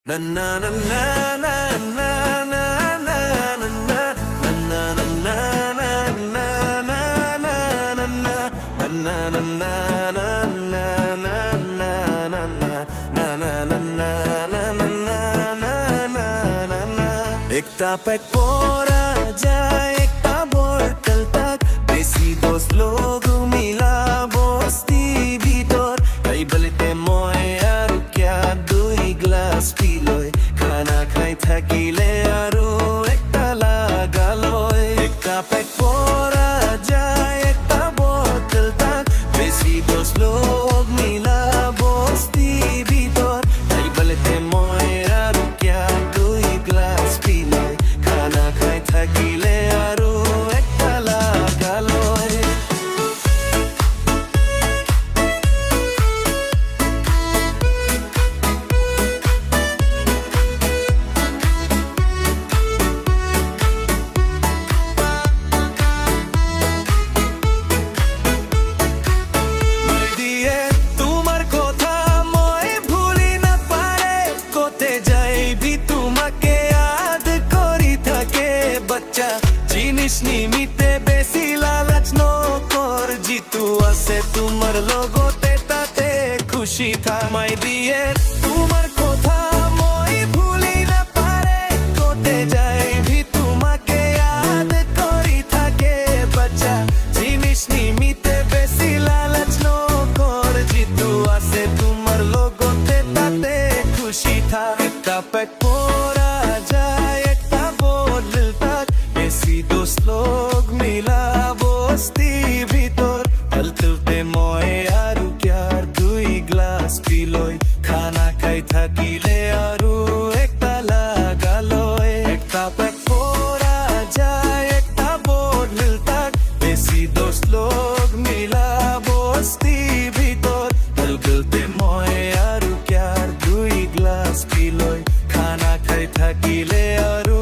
Na na na na na na na na na na na na na na na na एकता pack पोरा जाए एकता बोतल तक देसी दोस्त लोग मिला বস্তি ভিতর তাই বলতে মই আৰু क्या দুই গ্লাস পিলৈ খানা খাই থাকিলে আৰু একটা লাগালৈ एकता पैक पोरा যায় একটা বোতল तक দেশি दोस्त लोग মিলা বস্তি ভিতর তাই বলতে মই আৰু क्या দুই গ্লাস পিলৈ খানা খাই থাকিলে আৰু একটা লাগালৈ জিনিস নিমিতে বেশি লালচ নকর জিতু আছে তোমার লগতে তাতে খুশি থামাই দিয়ে তোমার কথা মই ভুলি না পারে কোতে যাই ভি তোমাকে याद করি থাকে বাচ্চা জিনিস নিমিতে বেশি লালচ নকর জিতু আছে তোমার লগতে তাতে খুশি থাক একটা পেট পোরা যায় একটা বদল তাক দেশি दोस्त लोग मिला বস্তি ভিতর চলতে মই আৰু ক্যার দুই গ্লাস পিলৈ খানা খাই থাকিলে আৰু একটা লাগালৈ একটা পেট পোরা যায় একটা বদল তাক দেশি दोस्त लोग মিলা বস্তি ভিতর চলতে মই আৰু ক্যার দুই গ্লাস পিলৈ খানা খাই থাকিলে আৰু